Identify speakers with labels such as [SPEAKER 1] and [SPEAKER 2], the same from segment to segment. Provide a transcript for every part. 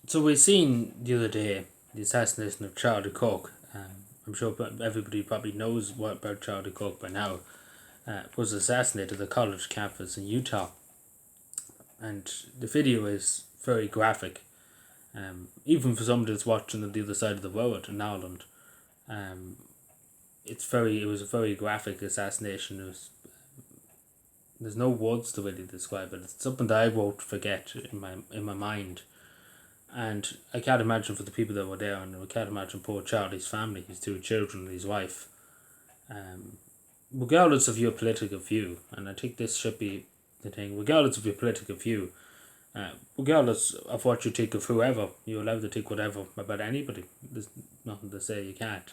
[SPEAKER 1] So we seen the other day the assassination of Charlie Cook. I'm sure everybody probably knows what about Charlie Cook by now. Was assassinated at the college campus in Utah, and the video is very graphic. Even for somebody that's watching on the other side of the world in Ireland, um, it was a very graphic assassination. There's no words to really describe it. It's something that I won't forget in my mind. And I can't imagine for the people that were there, and I can't imagine poor Charlie's family, his two children, his wife. Um, Regardless of your political view, and I think this should be the thing, regardless of your political view, regardless of what you think of whoever, you're allowed to think whatever about anybody. There's nothing to say you can't.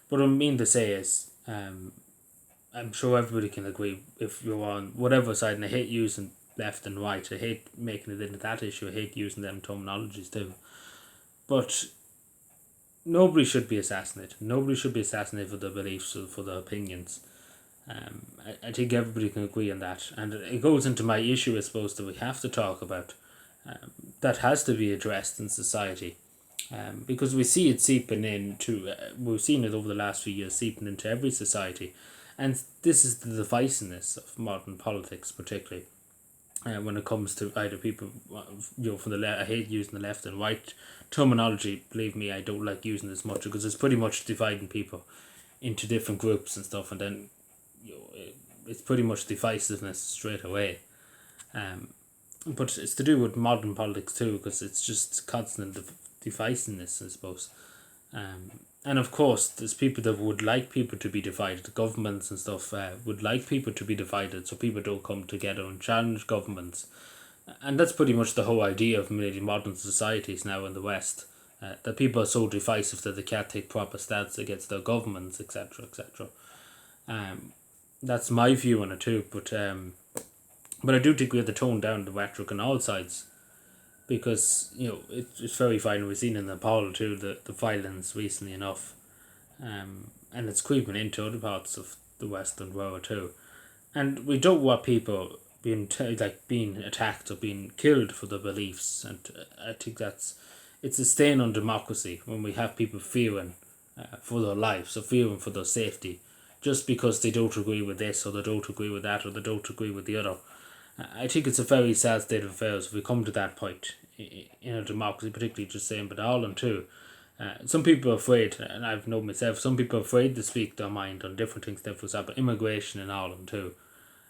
[SPEAKER 1] What I mean to say is, I'm sure everybody can agree if you're on whatever side, and I hate using left and right, I hate making it into that issue, I hate using them terminologies too. But nobody should be assassinated. Nobody should be assassinated for their beliefs or for their opinions. I think everybody can agree on that. And it goes into my issue, I suppose, that we have to talk about, that has to be addressed in society. Because we see it seeping into, we've seen it over the last few years seeping into every society. And this is the divisiveness of modern politics, particularly when it comes to either people, from the left. I hate using the left and right terminology. Believe me, I don't like using this much because it's pretty much dividing people into different groups and stuff, and then it's pretty much divisiveness straight away. But it's to do with modern politics too, because it's just constant divisiveness, I suppose. And of course, there's people that would like people to be divided. Governments and stuff would like people to be divided, so people don't come together and challenge governments. And that's pretty much the whole idea of many modern societies now in the West. That people are so divisive that they can't take proper stance against their governments, etc., etc. That's my view on it too, but I do think we have to tone down the rhetoric on all sides, because it's very fine. We've seen in Nepal too the violence recently enough, and it's creeping into other parts of the Western world too, and we don't want people being attacked or being killed for their beliefs, and I think it's a stain on democracy when we have people fearing for their lives or fearing for their safety just because they don't agree with this or they don't agree with that or they don't agree with the other. I think it's a very sad state of affairs if we come to that point in a democracy, particularly just saying, but Ireland too. Some people are afraid, and I've known myself, some people are afraid to speak their mind on different things, for example, immigration in Ireland too.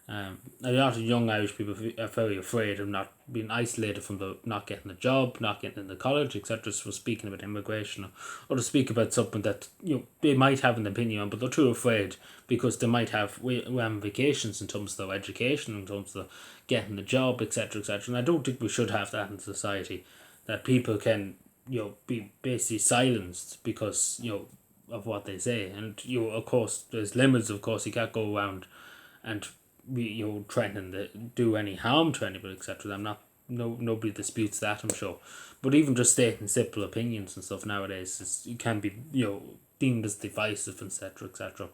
[SPEAKER 1] A lot of young Irish people are very afraid of not being isolated from not getting a job, not getting into college, etc. For speaking about immigration, or to speak about something that they might have an opinion on, but they're too afraid because they might have ramifications in terms of their education, in terms of getting a job, etc., etc. And I don't think we should have that in society, that people can be basically silenced because of what they say, and of course there's limits. Of course, you can't go around and threatening to do any harm to anybody, etc. Nobody disputes that, I'm sure. But even just stating simple opinions and stuff nowadays it can be deemed as divisive, etc., etc.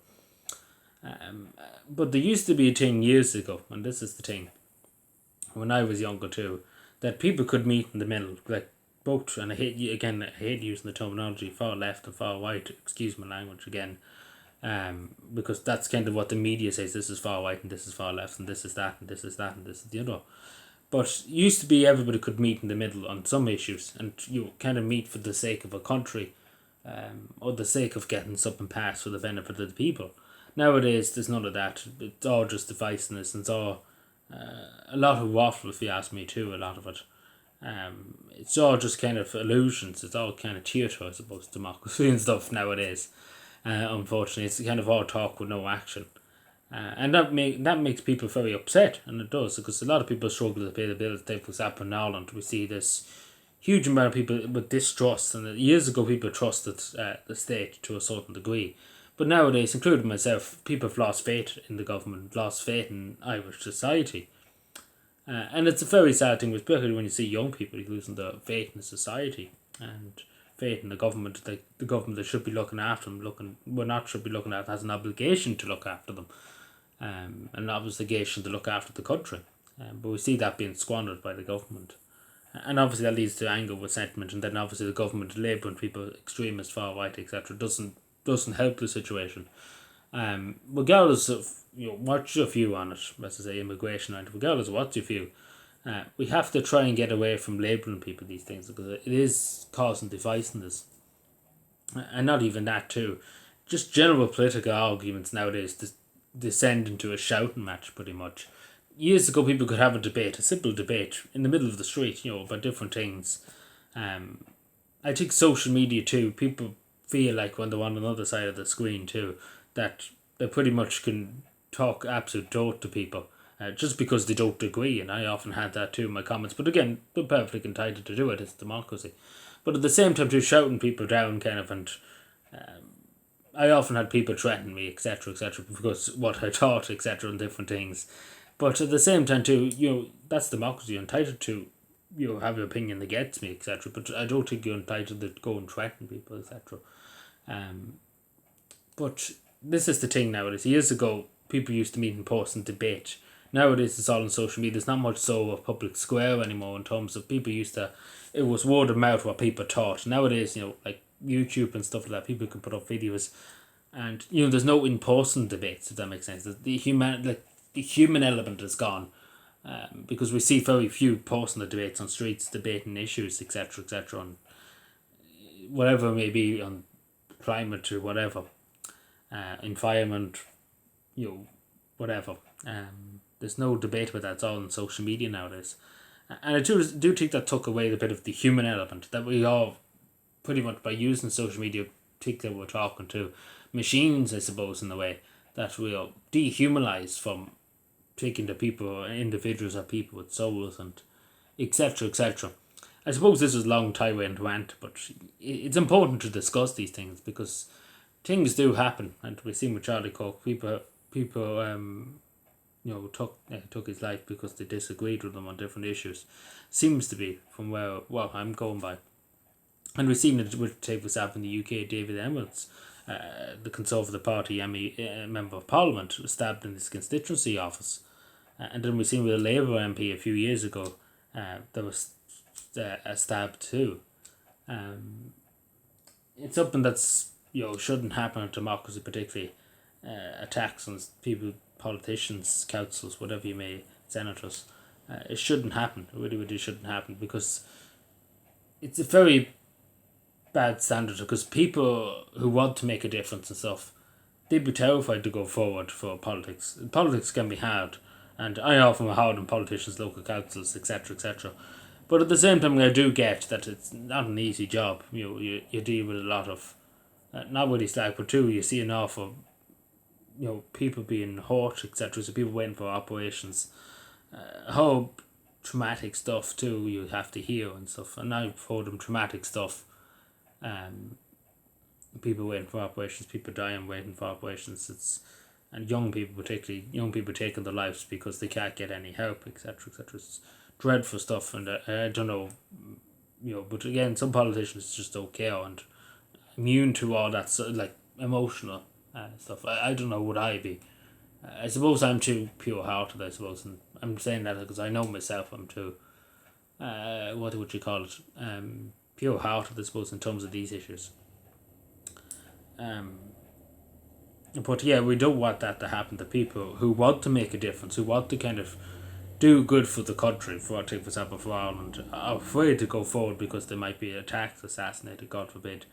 [SPEAKER 1] But there used to be a thing years ago, and this is the thing. When I was younger too, that people could meet in the middle, like both. And I hate using the terminology far left and far right. Excuse my language again. Because that's kind of what the media says. This is far right and this is far left and this is that and this is that and this is the other. But it used to be everybody could meet in the middle on some issues, and you kind of meet for the sake of a country, or the sake of getting something passed for the benefit of the people. Nowadays, there's none of that. It's all just divisiveness, and it's all a lot of waffle, if you ask me too. A lot of it. It's all just kind of illusions. It's all kind of theatre, I suppose, democracy and stuff nowadays. Unfortunately, it's kind of all talk with no action, and that makes people very upset, and it does, because a lot of people struggle to pay the bills. For example, in Ireland, we see this huge amount of people with distrust, and years ago people trusted the state to a certain degree, but nowadays, including myself, people have lost faith in the government, lost faith in Irish society, and it's a very sad thing, especially when you see young people losing their faith in society and faith in the government. The government that should be looking after them, should be looking at, has an obligation to look after them, an obligation to look after the country. But we see that being squandered by the government. And obviously that leads to anger with sentiment, and then obviously the government labelling people extremist, far right, etc. doesn't help the situation. Regardless of what's your view on it, as I say, immigration, right? Regardless of what's your view, we have to try and get away from labelling people these things, because it is causing divisiveness, and not even that too. Just general political arguments nowadays descend into a shouting match pretty much. Years ago, people could have a debate, a simple debate in the middle of the street, about different things. I think social media too, people feel like when they're on another side of the screen too, that they pretty much can talk absolute dope to people, just because they don't agree. And I often had that too in my comments. But again, they're perfectly entitled to do it. It's democracy. But at the same time, too, shouting people down, kind of, and I often had people threaten me, etc., because what I thought, etc., and different things. But at the same time, too, that's democracy. You're entitled to, have your opinion that gets me, etc. But I don't think you're entitled to go and threaten people, etc. But this is the thing nowadays. Years ago, people used to meet in person, debate. Nowadays, it's all on social media. There's not much so of public square anymore in terms of people used to. It was word of mouth what people thought. Nowadays, like YouTube and stuff like that, people can put up videos, and there's no in person debates. If that makes sense, the human element is gone, because we see very few personal debates on streets, debating issues, etc., on whatever it may be, on climate or whatever, environment, whatever. There's no debate about that. It's all on social media nowadays, and I do think that took away a bit of the human element that we all, pretty much by using social media, think that we're talking to machines, I suppose, in a way that we'll dehumanize from taking the people, individuals, or people with souls, and etc. I suppose this is a long Tywin rant, but it's important to discuss these things because things do happen, and we've seen with Charlie Cook, people took his life because they disagreed with him on different issues. Seems to be from where I'm going by, and we've seen it with, take for example, in the UK, David Emmons, the Conservative Party member of Parliament, was stabbed in his constituency office, and then we've seen with a Labour MP a few years ago, there was a stab too. It's something that's shouldn't happen in democracy, particularly attacks on people, politicians, councils, whatever you may, senators. It shouldn't happen. It really shouldn't happen, because it's a very bad standard, because people who want to make a difference and stuff, they'd be terrified to go forward for politics. Politics can be hard, and I often am hard on politicians, local councils, etc. But at the same time, I do get that it's not an easy job. You deal with a lot of, not really slack, but too, you see an awful, people being hurt, etc. So people waiting for operations. Whole traumatic stuff too you have to hear and stuff. And I've heard them traumatic stuff. People waiting for operations, people dying waiting for operations. And young people, particularly young people, taking their lives because they can't get any help, etc. It's dreadful stuff, and I don't know, but again, some politicians just don't care and immune to all that, like emotional stuff. I don't know, would I be? I suppose I'm too pure-hearted, I suppose, and I'm saying that because I know myself. I'm too, what would you call it? Pure-hearted, I suppose, in terms of these issues. But yeah, we don't want that to happen to people who want to make a difference, who want to kind of do good for the country, for example, for Ireland, are afraid to go forward because they might be attacked, assassinated, God forbid.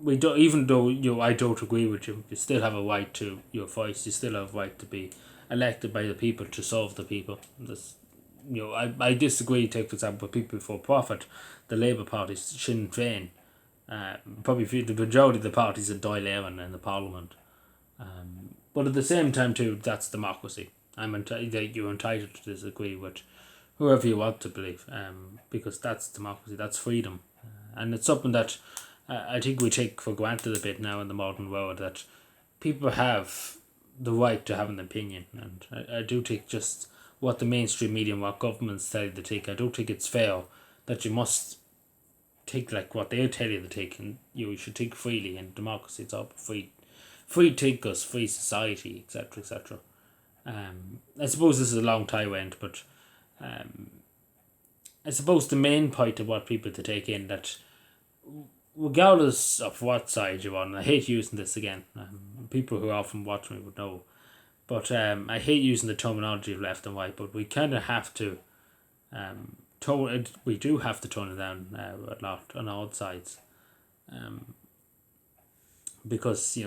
[SPEAKER 1] We don't, even though I don't agree with you, you still have a right to your voice. You still have a right to be elected by the people to serve the people. This, I disagree. Take for example, people for profit, the Labour Party, Sinn Féin. Probably the majority of the parties in Dáil Éireann in the Parliament. But at the same time too, that's democracy. You're entitled to disagree with whoever you want to believe, because that's democracy, that's freedom, and it's something that I think we take for granted a bit now in the modern world, that people have the right to have an opinion, and I do think just what the mainstream media and what governments tell you to take, I don't think it's fair that you must take like what they tell you to take, and you should think freely. In democracy, it's all free thinkers, free society, etc. I suppose this is a long tie end, but I suppose the main point I want people to take in that regardless of what side you're on, I hate using this again. People who often watch me would know, but I hate using the terminology of left and right. But we kind of have to, we do have to tone it down a lot on all sides, because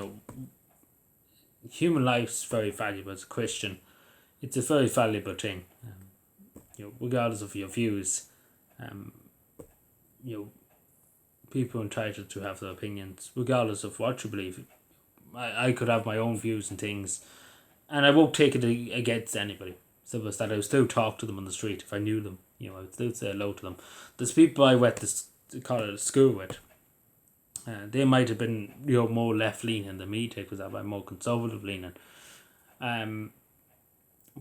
[SPEAKER 1] human life's very valuable. As a Christian, it's a very valuable thing. Regardless of your views, um, people are entitled to have their opinions, regardless of what you believe. I could have my own views and things, and I won't take it against anybody. So it's that I would still talk to them on the street if I knew them. I would still say hello to them. There's people I went to college school with. They might have been more left leaning than me, because I'm more conservative leaning.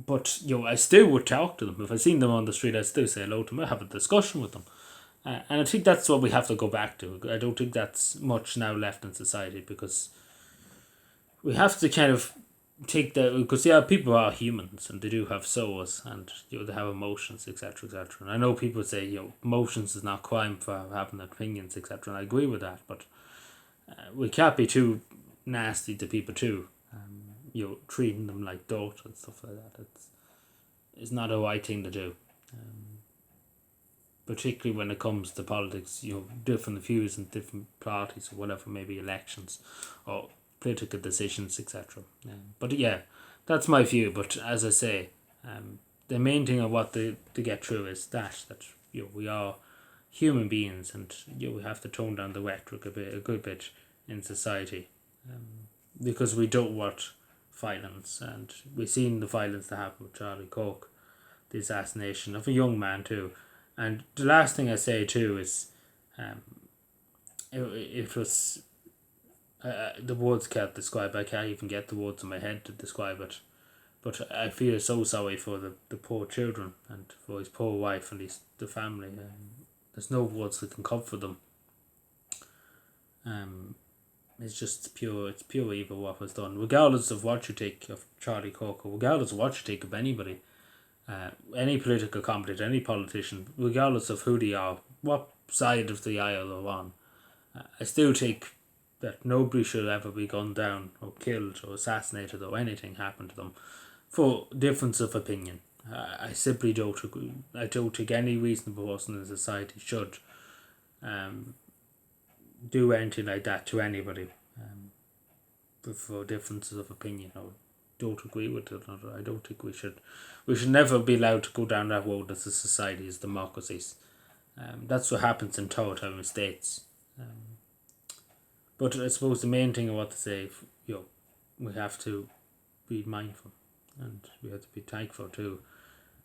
[SPEAKER 1] But I still would talk to them if I seen them on the street. I'd still say hello to them. I have a discussion with them. And I think that's what we have to go back to. I don't think that's much now left in society, because we have to kind of take that, because people are humans and they do have souls, and they have emotions, etc., etc. And I know people say emotions is not crime for having opinions, etc. And I agree with that, but we can't be too nasty to people too. Treating them like dirt and stuff like that. It's not a right thing to do. Particularly when it comes to politics, different views and different parties or whatever, maybe elections or political decisions, etc. But yeah, that's my view. But as I say, the main thing I want to get through is that we are human beings, and we have to tone down the rhetoric a good bit in society, because we don't want violence, and we've seen the violence that happened with Charlie Kirk, the assassination of a young man too. And the last thing I say too is, it was, the words can't describe. I can't even get the words in my head to describe it. But I feel so sorry for the poor children and for his poor wife and the family. There's no words that can comfort them. It's just pure evil what was done. Regardless of what you think of Charlie Kirk, or regardless of what you think of anybody, any political candidate, any politician, regardless of who they are, what side of the aisle they're on, I still think that nobody should ever be gunned down or killed or assassinated or anything happen to them for difference of opinion. I simply don't agree. I don't think any reasonable person in society should do anything like that to anybody for differences of opinion, or don't agree with it. I don't think we should never be allowed to go down that road as a society, as democracies. That's what happens in totalitarian states. But I suppose the main thing I want to say, we have to be mindful, and we have to be thankful too,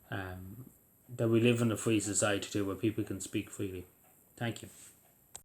[SPEAKER 1] that we live in a free society too, where people can speak freely. Thank you.